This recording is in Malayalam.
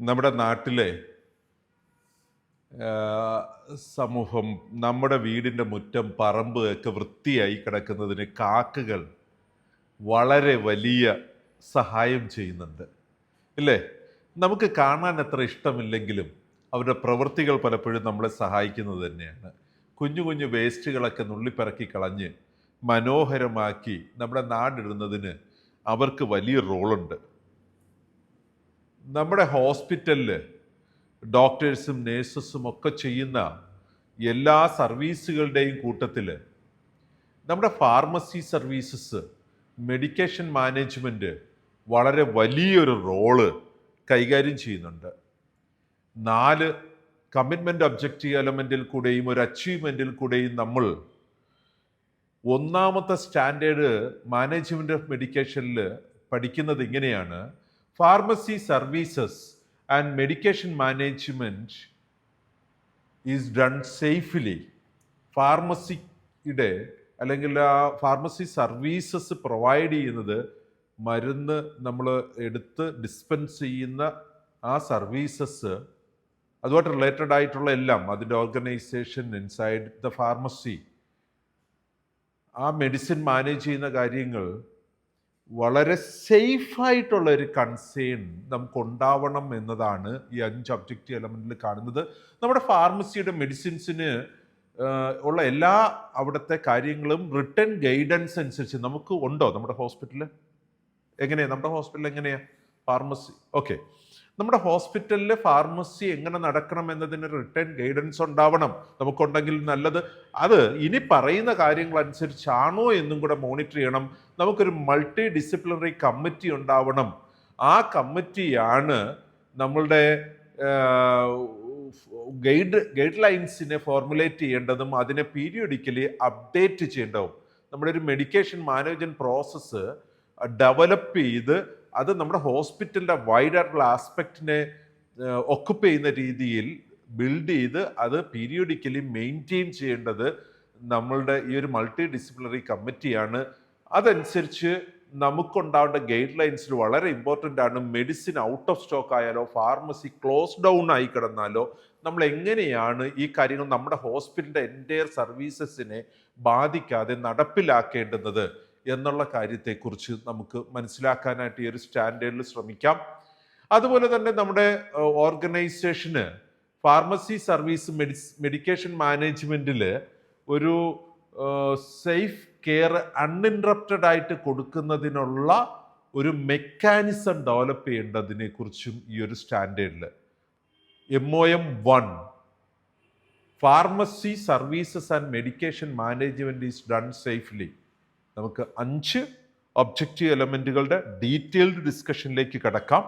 നമ്മുടെ നാട്ടിലെ സമൂഹം, നമ്മുടെ വീടിൻ്റെ മുറ്റം, പറമ്പ് ഒക്കെ വൃത്തിയായി കിടക്കുന്നതിന് കാക്കകൾ വളരെ വലിയ സഹായം ചെയ്യുന്നുണ്ട്, ഇല്ലേ? നമുക്ക് കാണാൻ അത്ര ഇഷ്ടമില്ലെങ്കിലും അവരുടെ പ്രവൃത്തികൾ പലപ്പോഴും നമ്മളെ സഹായിക്കുന്നത് തന്നെയാണ്. കുഞ്ഞു കുഞ്ഞു വേസ്റ്റുകളൊക്കെ നുള്ളിപ്പിറക്കി കളഞ്ഞ് മനോഹരമാക്കി നമ്മുടെ നാടിടുന്നതിന് അവർക്ക് വലിയ റോളുണ്ട്. നമ്മുടെ ഹോസ്പിറ്റലിൽ ഡോക്ടേഴ്സും നേഴ്സസും ഒക്കെ ചെയ്യുന്ന എല്ലാ സർവീസുകളുടെയും കൂട്ടത്തിൽ നമ്മുടെ ഫാർമസി സർവീസസ്, മെഡിക്കേഷൻ മാനേജ്മെൻറ്റ് വളരെ വലിയൊരു റോള് കൈകാര്യം ചെയ്യുന്നുണ്ട്. 4 കമ്മിറ്റ്മെൻ്റ് ഒബ്ജക്റ്റീവ് എലമെൻറ്റിൽ കൂടെയും ഒരു അച്ചീവ്മെൻറ്റിൽ കൂടെയും നമ്മൾ ഒന്നാമത്തെ സ്റ്റാൻഡേർഡ് മാനേജ്മെൻറ്റ് ഓഫ് മെഡിക്കേഷനിൽ പഠിക്കുന്നത് ഇങ്ങനെയാണ്: pharmacy services and medication management is done safely. ഫാർമസിയുടെ അല്ലെങ്കിൽ ഫാർമസി സർവീസസ് പ്രൊവൈഡ് ചെയ്യുന്നത്, മരുന്ന് നമ്മൾ എടുത്ത് ഡിസ്പെൻസ് ചെയ്യുന്ന ആ സർവീസസ്, അതുമായിട്ട് റിലേറ്റഡ് ആയിട്ടുള്ള എല്ലാം, അതിൻ്റെ ഓർഗനൈസേഷൻ ഇൻസൈഡ് ദ ഫാർമസി, ആ മെഡിസിൻ മാനേജ് ചെയ്യുന്ന കാര്യങ്ങൾ വളരെ സേഫായിട്ടുള്ള ഒരു കൺസേൺ നമുക്കുണ്ടാവണം എന്നതാണ് ഈ 5 ഒബ്ജക്റ്റീവ് എലമെൻറ്റിൽ കാണുന്നത്. നമ്മുടെ ഫാർമസിയുടെ മെഡിസിൻസിന് ഉള്ള എല്ലാ അവിടുത്തെ കാര്യങ്ങളും റിട്ടൺ ഗൈഡൻസ് അനുസരിച്ച് നമുക്ക് ഉണ്ടോ? നമ്മുടെ ഹോസ്പിറ്റലിൽ എങ്ങനെയാണ്? നമ്മുടെ ഹോസ്പിറ്റലിൽ എങ്ങനെയാണ് ഫാർമസി? ഓക്കെ, നമ്മുടെ ഹോസ്പിറ്റലിൽ ഫാർമസി എങ്ങനെ നടക്കണം എന്നതിന് റിട്ടേൺ ഗൈഡൻസ് ഉണ്ടാവണം. നമുക്കുണ്ടെങ്കിൽ നല്ലത്. അത് ഇനി പറയുന്ന കാര്യങ്ങൾ അനുസരിച്ചാണോ എന്നും കൂടെ മോണിറ്റർ ചെയ്യണം. നമുക്കൊരു മൾട്ടി ഡിസിപ്ലിനറി കമ്മിറ്റി ഉണ്ടാവണം. ആ കമ്മിറ്റിയാണ് നമ്മളുടെ ഗൈഡ് ലൈൻസിനെ ഫോർമുലേറ്റ് ചെയ്യേണ്ടതും അതിനെ പീരിയോഡിക്കലി അപ്ഡേറ്റ് ചെയ്യേണ്ടതും. നമ്മുടെ ഒരു മെഡിക്കേഷൻ മാനേജ്മെൻറ്റ് പ്രോസസ്സ് ഡെവലപ്പ് ചെയ്ത് അത് നമ്മുടെ ഹോസ്പിറ്റലിൻ്റെ വൈഡായിട്ടുള്ള ആസ്പെക്റ്റിനെ ഒക്കുപ്പ് ചെയ്യുന്ന രീതിയിൽ ബിൽഡ് ചെയ്ത് അത് പീരിയോഡിക്കലി മെയിൻറ്റെയിൻ ചെയ്യേണ്ടത് നമ്മളുടെ ഈ ഒരു മൾട്ടി ഡിസിപ്ലിനറി കമ്മിറ്റിയാണ്. അതനുസരിച്ച് നമുക്കുണ്ടാവേണ്ട ഗൈഡ് ലൈൻസിൽ വളരെ ഇമ്പോർട്ടൻ്റ് ആണ്. മെഡിസിൻ ഔട്ട് ഓഫ് സ്റ്റോക്ക് ആയാലോ, ഫാർമസി ക്ലോസ് ഡൗൺ ആയി കിടന്നാലോ, നമ്മൾ എങ്ങനെയാണ് ഈ കാര്യങ്ങൾ നമ്മുടെ ഹോസ്പിറ്റലിൻ്റെ എൻറ്റയർ സർവീസസിനെ ബാധിക്കാതെ നടപ്പിലാക്കേണ്ടുന്നത് എന്നുള്ള കാര്യത്തെക്കുറിച്ച് നമുക്ക് മനസ്സിലാക്കാനായിട്ട് ഈ ഒരു സ്റ്റാൻഡേർഡിൽ ശ്രമിക്കാം. അതുപോലെ തന്നെ നമ്മുടെ ഓർഗനൈസേഷന് ഫാർമസി സർവീസ് മെഡിക്കേഷൻ മാനേജ്മെൻറ്റിൽ ഒരു സേഫ് കെയർ അൺഇൻറപ്റ്റഡ് ആയിട്ട് കൊടുക്കുന്നതിനുള്ള ഒരു മെക്കാനിസം ഡെവലപ്പ് ചെയ്യേണ്ടതിനെ കുറിച്ചും ഈ ഒരു സ്റ്റാൻഡേർഡിൽ MOM 1 pharmacy services and medication management is done safely. നമുക്ക് 5 ഒബ്ജക്റ്റീവ് എലമെൻറ്റുകളുടെ ഡീറ്റെയിൽഡ് ഡിസ്കഷനിലേക്ക് കടക്കാം.